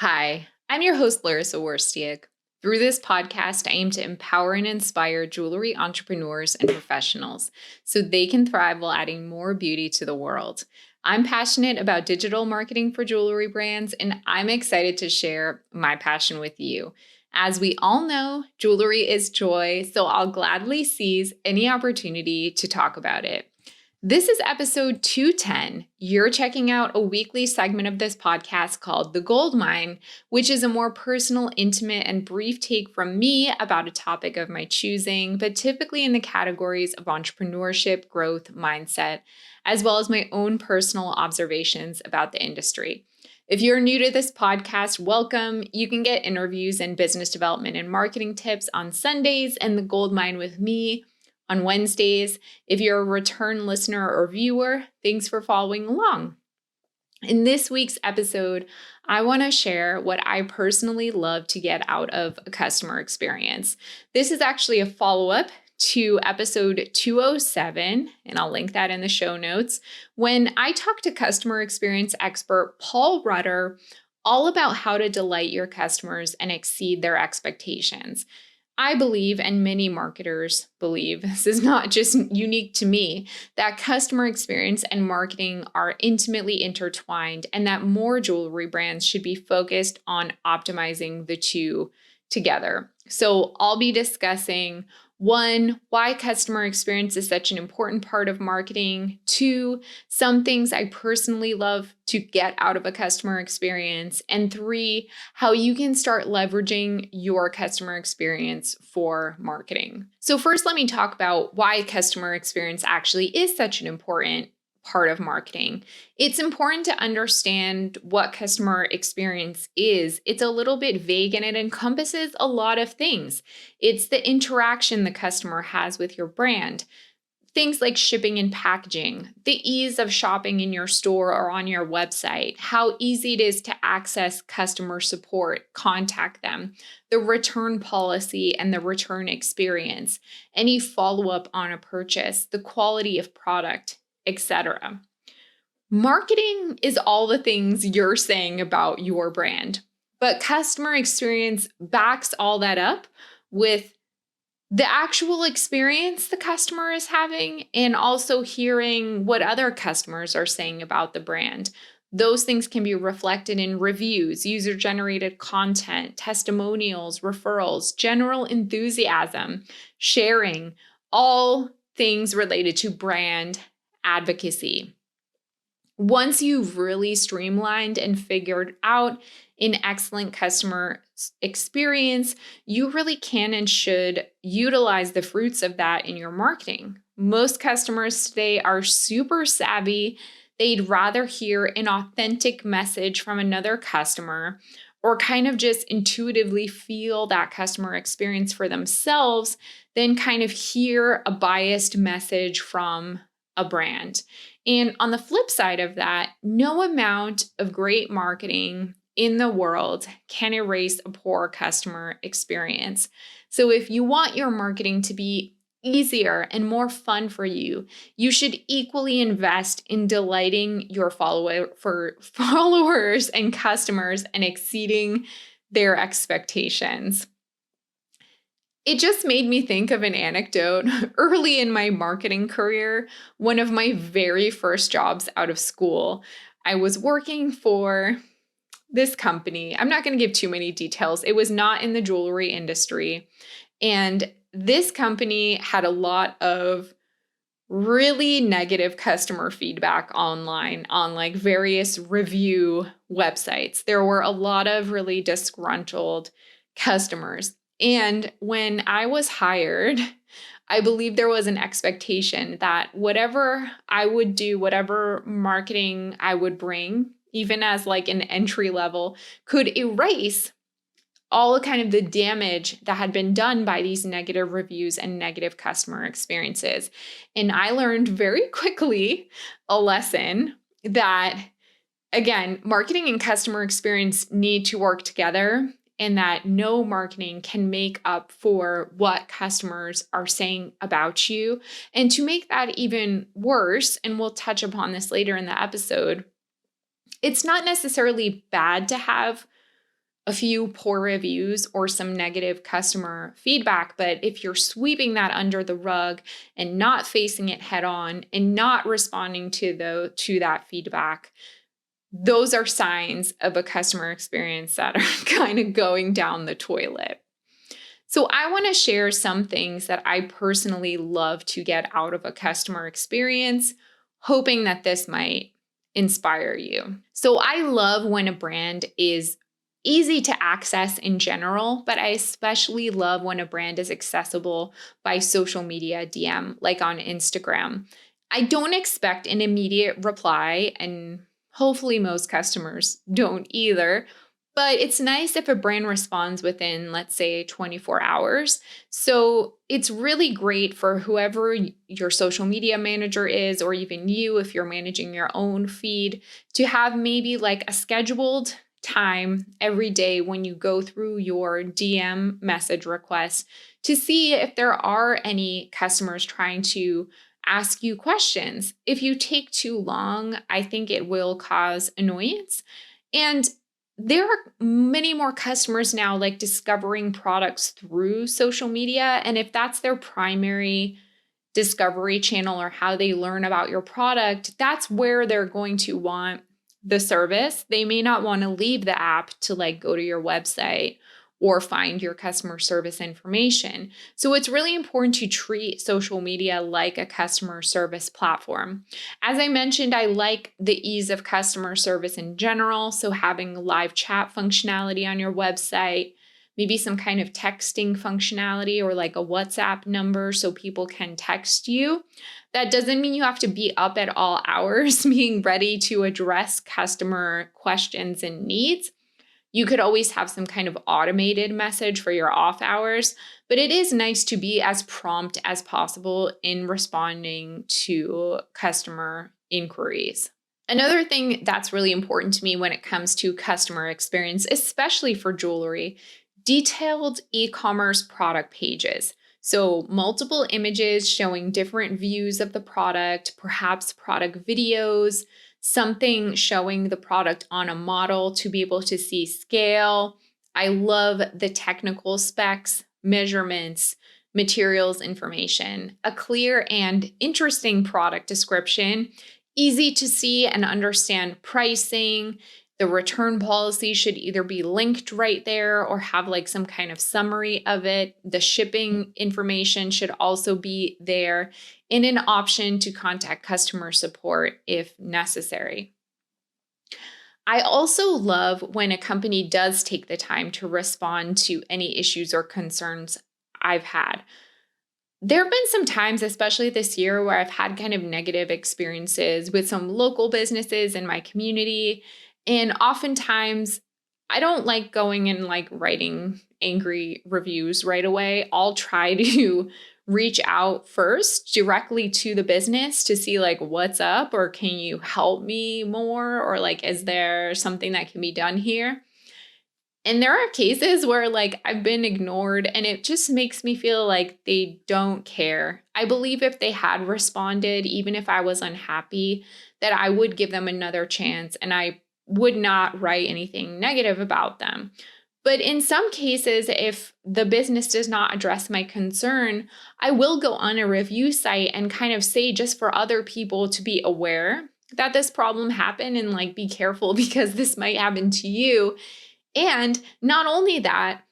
Hi, I'm your host, Larissa Worstiak. Through this podcast, I aim to empower and inspire jewelry entrepreneurs and professionals so they can thrive while adding more beauty to the world. I'm passionate about digital marketing for jewelry brands, and I'm excited to share my passion with you. As we all know, jewelry is joy, so I'll gladly seize any opportunity to talk about it. This is episode 210. You're checking out a weekly segment of this podcast called The Gold Mine, which is a more personal, intimate, and brief take from me about a topic of my choosing, but typically in the categories of entrepreneurship, growth, mindset, as well as my own personal observations about the industry. If you're new to this podcast, welcome. You can get interviews and business development and marketing tips on Sundays and The Gold Mine with me on Wednesdays. If you're a return listener or viewer, thanks for following along. In this week's episode, I want to share what I personally love to get out of a customer experience. This is actually a follow-up to episode 207, and I'll link that in the show notes, when I talked to customer experience expert Paul Rutter all about how to delight your customers and exceed their expectations. I believe, and many marketers believe, this is not just unique to me, that customer experience and marketing are intimately intertwined and that more jewelry brands should be focused on optimizing the two together. So I'll be discussing 1, why customer experience is such an important part of marketing. 2, some things I personally love to get out of a customer experience. And 3, how you can start leveraging your customer experience for marketing. So first, let me talk about why customer experience actually is such an important part of marketing. It's important to understand what customer experience is. It's a little bit vague and it encompasses a lot of things. It's the interaction the customer has with your brand. Things like shipping and packaging, the ease of shopping in your store or on your website, how easy it is to access customer support, contact them, the return policy and the return experience, any follow-up on a purchase, the quality of product, etc. Marketing is all the things you're saying about your brand, but customer experience backs all that up with the actual experience the customer is having and also hearing what other customers are saying about the brand. Those things can be reflected in reviews, user-generated content, testimonials, referrals, general enthusiasm, sharing, all things related to brand advocacy. Once you've really streamlined and figured out an excellent customer experience, you really can and should utilize the fruits of that in your marketing. Most customers today are super savvy. They'd rather hear an authentic message from another customer or kind of just intuitively feel that customer experience for themselves than kind of hear a biased message from a brand. And on the flip side of that, no amount of great marketing in the world can erase a poor customer experience. So if you want your marketing to be easier and more fun for you, you should equally invest in delighting your followers and customers and exceeding their expectations. It just made me think of an anecdote. Early in my marketing career, one of my very first jobs out of school, I was working for this company. I'm not going to give too many details. It was not in the jewelry industry. And this company had a lot of really negative customer feedback online on like various review websites. There were a lot of really disgruntled customers. And when I was hired, I believe there was an expectation that whatever I would do, whatever marketing I would bring, even as like an entry level, could erase all kind of the damage that had been done by these negative reviews and negative customer experiences. And I learned very quickly a lesson that, again, marketing and customer experience need to work together, and that no marketing can make up for what customers are saying about you. And to make that even worse, and we'll touch upon this later in the episode, it's not necessarily bad to have a few poor reviews or some negative customer feedback. But if you're sweeping that under the rug and not facing it head on and not responding to that feedback, those are signs of a customer experience that are kind of going down the toilet. So I want to share some things that I personally love to get out of a customer experience, hoping that this might inspire you. So I love when a brand is easy to access in general, but I especially love when a brand is accessible by social media DM, like on Instagram. I don't expect an immediate reply, and hopefully most customers don't either. But it's nice if a brand responds within, let's say, 24 hours. So it's really great for whoever your social media manager is, or even you, if you're managing your own feed, to have maybe like a scheduled time every day when you go through your DM message requests to see if there are any customers trying to ask you questions. If you take too long, I think it will cause annoyance. And there are many more customers now like discovering products through social media. And if that's their primary discovery channel or how they learn about your product, that's where they're going to want the service. They may not want to leave the app to like go to your website or find your customer service information. So it's really important to treat social media like a customer service platform. As I mentioned, I like the ease of customer service in general. So having live chat functionality on your website, maybe some kind of texting functionality or like a WhatsApp number so people can text you. That doesn't mean you have to be up at all hours being ready to address customer questions and needs. You could always have some kind of automated message for your off hours, but it is nice to be as prompt as possible in responding to customer inquiries. Another thing that's really important to me when it comes to customer experience, especially for jewelry, detailed e-commerce product pages. So multiple images showing different views of the product, perhaps product videos, something showing the product on a model to be able to see scale. I love the technical specs, measurements, materials information, a clear and interesting product description, easy to see and understand pricing. The return policy should either be linked right there or have like some kind of summary of it. The shipping information should also be there, and an option to contact customer support if necessary. I also love when a company does take the time to respond to any issues or concerns I've had. There have been some times, especially this year, where I've had kind of negative experiences with some local businesses in my community. And oftentimes, I don't like going and like writing angry reviews right away. I'll try to reach out first directly to the business to see like what's up, or can you help me more, or like is there something that can be done here? And there are cases where like I've been ignored and it just makes me feel like they don't care. I believe if they had responded, even if I was unhappy, that I would give them another chance and I would not write anything negative about them. But in some cases, if the business does not address my concern, I will go on a review site and kind of say, just for other people to be aware that this problem happened and like be careful because this might happen to you. And not only that,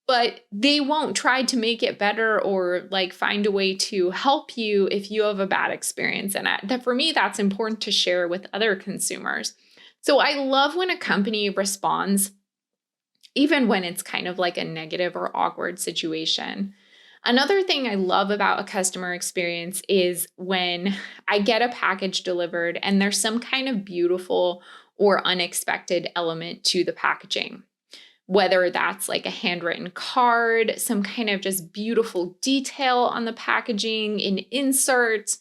but they won't try to make it better or like find a way to help you if you have a bad experience. And that for me, that's important to share with other consumers. So I love when a company responds, even when it's kind of like a negative or awkward situation. Another thing I love about a customer experience is when I get a package delivered and there's some kind of beautiful or unexpected element to the packaging. Whether that's like a handwritten card, some kind of just beautiful detail on the packaging, an insert,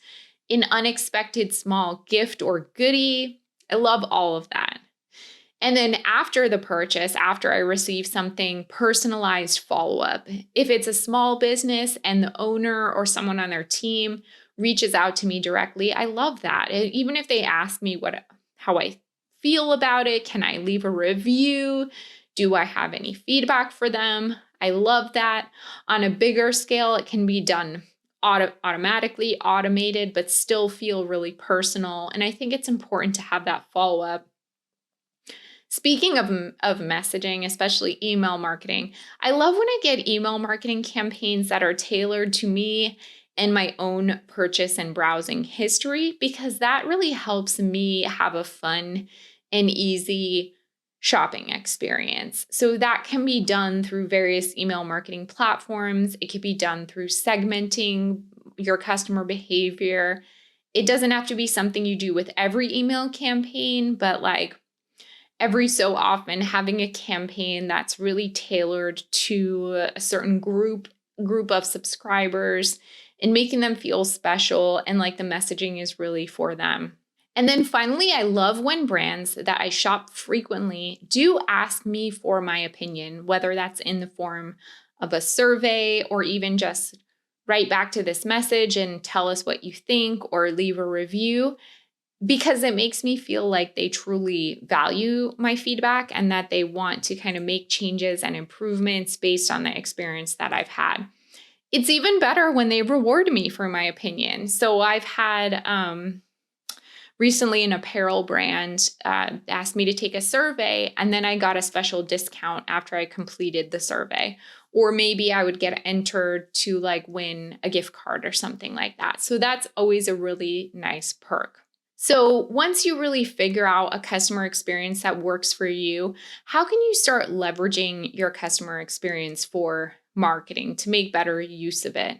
an unexpected small gift or goodie. I love all of that. And then after the purchase, after I receive something, personalized follow-up. If it's a small business and the owner or someone on their team reaches out to me directly, I love that. Even if they ask me how I feel about it, can I leave a review? Do I have any feedback for them? I love that. On a bigger scale, it can be done automatically, automated, but still feel really personal. And I think it's important to have that follow-up. Speaking of messaging, especially email marketing, I love when I get email marketing campaigns that are tailored to me and my own purchase and browsing history, because that really helps me have a fun and easy shopping experience. So that can be done through various email marketing platforms. It could be done through segmenting your customer behavior. It doesn't have to be something you do with every email campaign, but like every so often having a campaign that's really tailored to a certain group of subscribers and making them feel special and like the messaging is really for them. And then finally, I love when brands that I shop frequently do ask me for my opinion, whether that's in the form of a survey or even just write back to this message and tell us what you think or leave a review, because it makes me feel like they truly value my feedback and that they want to kind of make changes and improvements based on the experience that I've had. It's even better when they reward me for my opinion. So I've had recently an apparel brand asked me to take a survey, and then I got a special discount after I completed the survey. Or maybe I would get entered to like win a gift card or something like that. So that's always a really nice perk. So once you really figure out a customer experience that works for you, how can you start leveraging your customer experience for marketing to make better use of it?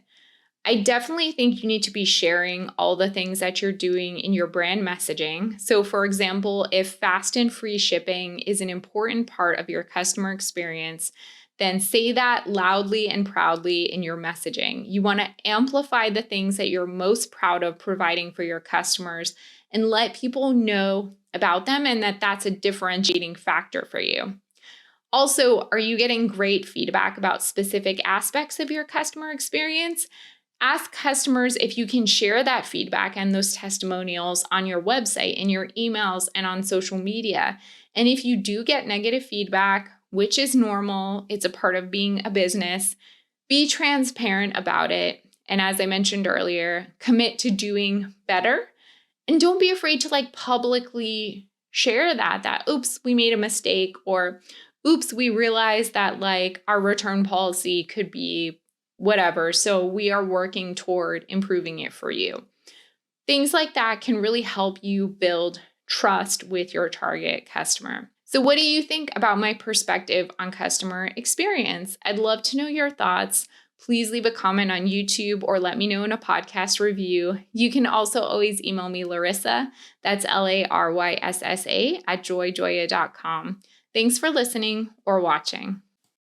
I definitely think you need to be sharing all the things that you're doing in your brand messaging. So for example, if fast and free shipping is an important part of your customer experience, then say that loudly and proudly in your messaging. You want to amplify the things that you're most proud of providing for your customers and let people know about them and that that's a differentiating factor for you. Also, are you getting great feedback about specific aspects of your customer experience? Ask customers if you can share that feedback and those testimonials on your website, in your emails, and on social media. And if you do get negative feedback, which is normal, it's a part of being a business, be transparent about it. And as I mentioned earlier, commit to doing better. And don't be afraid to like publicly share that, oops, we made a mistake, or oops, we realized that like our return policy could be whatever. So we are working toward improving it for you. Things like that can really help you build trust with your target customer. So what do you think about my perspective on customer experience? I'd love to know your thoughts. Please leave a comment on YouTube or let me know in a podcast review. You can also always email me Larissa, that's LARYSSA @joyjoya.com. Thanks for listening or watching.